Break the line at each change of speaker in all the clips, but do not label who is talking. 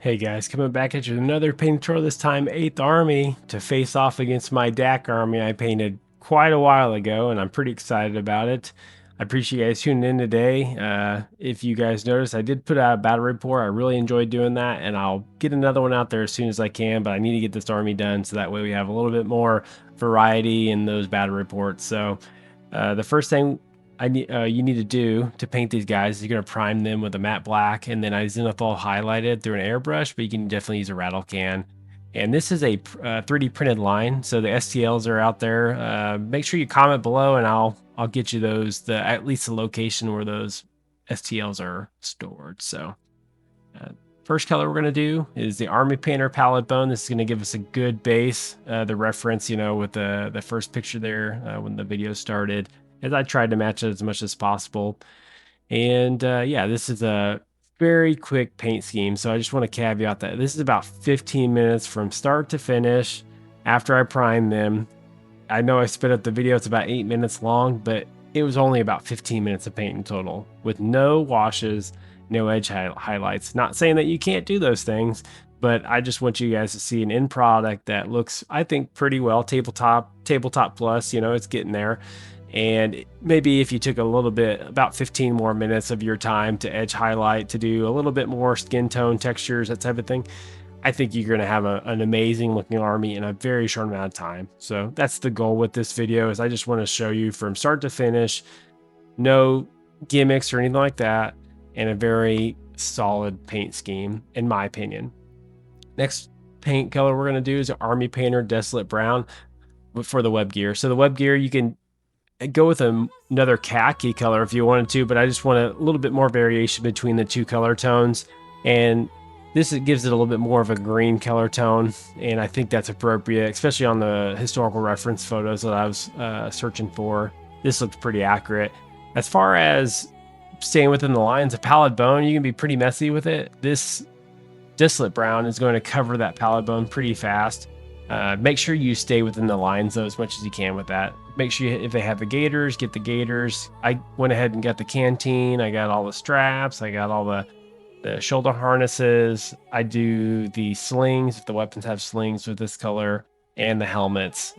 Hey guys, coming back at you with another paint tutorial, this time 8th Army to face off against my DAC army I painted quite a while ago, and I'm pretty excited about it. I appreciate you guys tuning in today. If you guys noticed, I did put out a battle report. I really enjoyed doing that, and I'll get another one out there as soon as I can, but I need to get this army done so that way we have a little bit more variety in those battle reports. So the first thing you need to do to paint these guys, you're going to prime them with a matte black, and then I zenithal highlighted through an airbrush, but you can definitely use a rattle can. And this is a 3D printed line, so the STLs are out there. Make sure you comment below, and I'll get you those, at least the location where those STLs are stored. So first color we're going to do is the Army Painter Palette Bone. This is going to give us a good base. The reference, with the first picture there when the video started, as I tried to match it as much as possible. And yeah, this is a very quick paint scheme. So I just want to caveat that this is about 15 minutes from start to finish after I prime them. I know I sped up the video, it's about 8 minutes long, but it was only about 15 minutes of paint in total with no washes, no edge highlights. Not saying that you can't do those things, but I just want you guys to see an end product that looks, I think, pretty well. Tabletop plus, it's getting there. And maybe if you took a little bit, about 15 more minutes of your time to edge highlight, to do a little bit more skin tone textures, that type of thing, I think you're going to have an amazing looking army in a very short amount of time. So that's the goal with this video, is I just want to show you from start to finish, no gimmicks or anything like that, and a very solid paint scheme, in my opinion. Next paint color we're going to do is Army Painter Desolate Brown for the web gear. So the web gear, you can go with another khaki color if you wanted to, but I just want a little bit more variation between the two color tones, and this gives it a little bit more of a green color tone, and I think that's appropriate, especially on the historical reference photos that I was searching for. This looks pretty accurate. As far as staying within the lines of palette bone, you can be pretty messy with it. This distillate brown is going to cover that palette bone pretty fast. Make sure you stay within the lines though as much as you can with that. Make sure if they have the gaiters, get the gaiters. I went ahead and got the canteen. I got all the straps. I got all the shoulder harnesses. I do the slings if the weapons have slings with this color, and the helmets.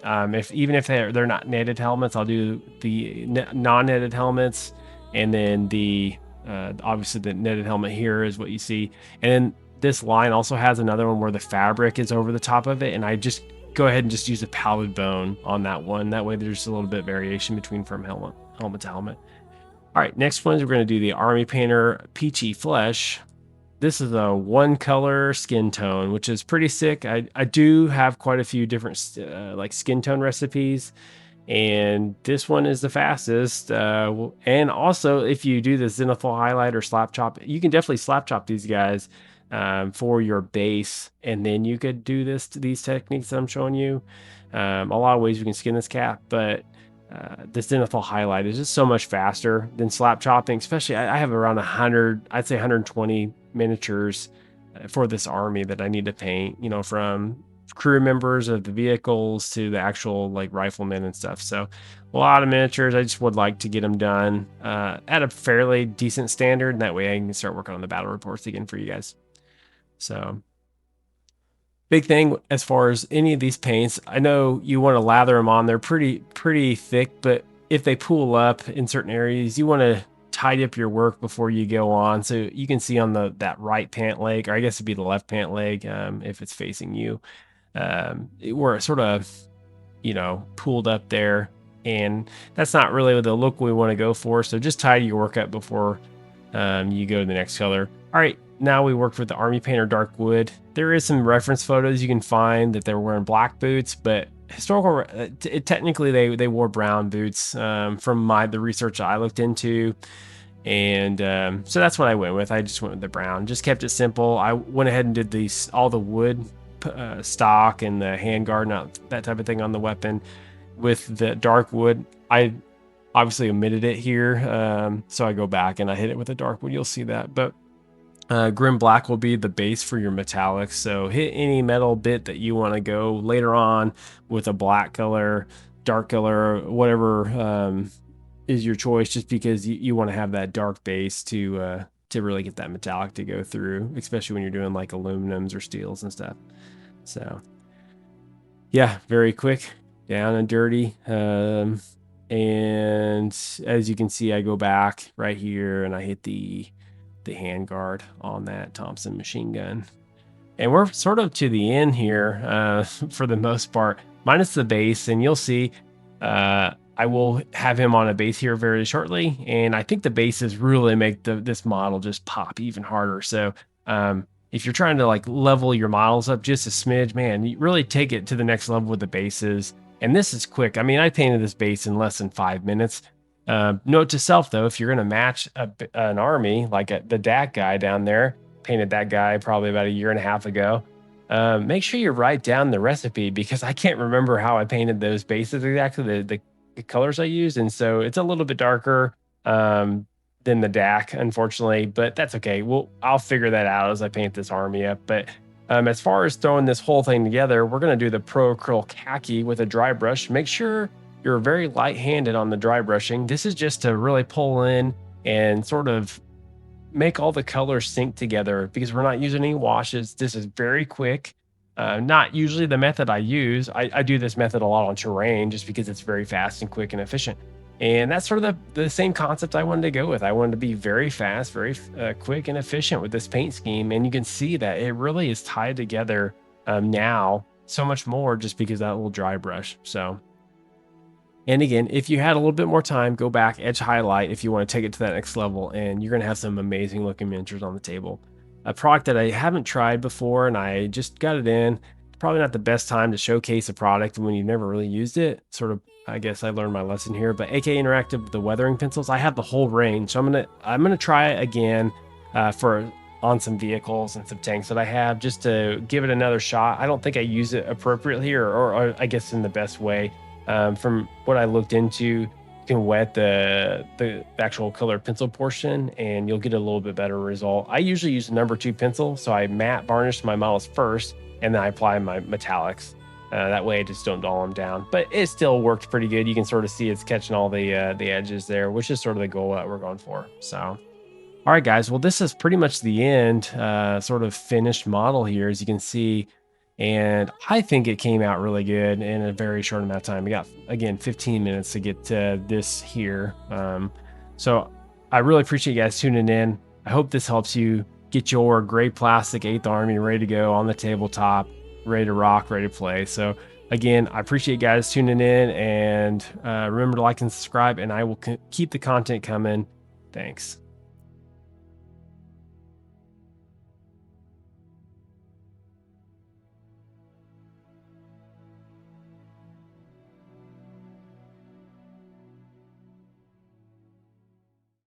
Even if they're not netted helmets, I'll do the non-netted helmets, and then the obviously the netted helmet here is what you see, and then this line also has another one where the fabric is over the top of it, and I just go ahead and just use a palette bone on that one. That way there's a little bit of variation between from helmet to helmet. All right, next one is we're going to do the Army Painter Peachy Flesh. This is a one color skin tone, which is pretty sick. I do have quite a few different like skin tone recipes, and this one is the fastest. And also, if you do the zenithal highlight or slap chop, you can definitely slap chop these guys for your base, and then you could do these techniques that I'm showing you. A lot of ways you can skin this cat, but the zenithal highlight is just so much faster than slap chopping. Especially, I have around 100, I'd say 120 miniatures for this army that I need to paint. From crew members of the vehicles to the actual like riflemen and stuff. So a lot of miniatures. I just would like to get them done at a fairly decent standard, and that way I can start working on the battle reports again for you guys. So big thing as far as any of these paints, I know you want to lather them on. They're pretty thick, but if they pool up in certain areas, you want to tidy up your work before you go on. So you can see on that right pant leg, or I guess it'd be the left pant leg if it's facing you, where it sort of pooled up there, and that's not really the look we want to go for. So just tidy your work up before you go to the next color. All right, now we worked with the Army Painter Dark Wood. There is some reference photos you can find that they're wearing black boots, but historical technically they wore brown boots from the research I looked into, and so that's what I went with. I just went with the brown, just kept it simple. I went ahead and did all the wood stock and the handguard, not that type of thing on the weapon. With the dark wood, I obviously omitted it here, so I go back and I hit it with a dark wood. You'll see that, but grim black will be the base for your metallics. So hit any metal bit that you want to go later on with a black color, dark color, whatever is your choice, just because you want to have that dark base to to really get that metallic to go through, especially when you're doing like aluminums or steels and stuff. So yeah, very quick, down and dirty. And as you can see, I go back right here and I hit the handguard on that Thompson machine gun. And we're sort of to the end here for the most part, minus the base. And you'll see I will have him on a base here very shortly. And I think the bases really make this model just pop even harder. So if you're trying to like level your models up just a smidge, man, you really take it to the next level with the bases. And this is quick. I mean, I painted this base in less than 5 minutes. Note to self, though, if you're going to match an army, like the DAC guy down there, painted that guy probably about 1.5 years ago, make sure you write down the recipe, because I can't remember how I painted those bases exactly, the colors I used. And so it's a little bit darker than the DAC, unfortunately, but that's okay. I'll figure that out as I paint this army up. But as far as throwing this whole thing together, we're going to do the Pro Acryl Khaki with a dry brush. Make sure you're very light-handed on the dry brushing. This is just to really pull in and sort of make all the colors sync together, because we're not using any washes. This is very quick. Not usually the method I use. I do this method a lot on terrain just because it's very fast and quick and efficient. And that's sort of the same concept I wanted to go with. I wanted to be very fast, very quick and efficient with this paint scheme. And you can see that it really is tied together now so much more just because of that little dry brush. So, and again, if you had a little bit more time, go back, edge highlight if you want to take it to that next level, and you're going to have some amazing looking miniatures on the table. A product that I haven't tried before, and I just got it in. It's probably not the best time to showcase a product when you've never really used it. Sort of, I guess I learned my lesson here. But AK Interactive, the weathering pencils, I have the whole range. So I'm gonna try it again on some vehicles and some tanks that I have, just to give it another shot. I don't think I use it appropriately or I guess in the best way. From what I looked into, you can wet the actual color pencil portion and you'll get a little bit better result. I usually use the #2 pencil, so I matte varnish my models first and then I apply my metallics. That way I just don't dull them down, but it still works pretty good. You can sort of see it's catching all the edges there, which is sort of the goal that we're going for. So, all right, guys, well, this is pretty much the end, sort of finished model here, as you can see. And I think it came out really good in a very short amount of time. We got, again, 15 minutes to get to this here. So I really appreciate you guys tuning in. I hope this helps you get your gray plastic 8th Army ready to go on the tabletop, ready to rock, ready to play. So again, I appreciate you guys tuning in, and remember to like and subscribe, and I will keep the content coming. Thanks.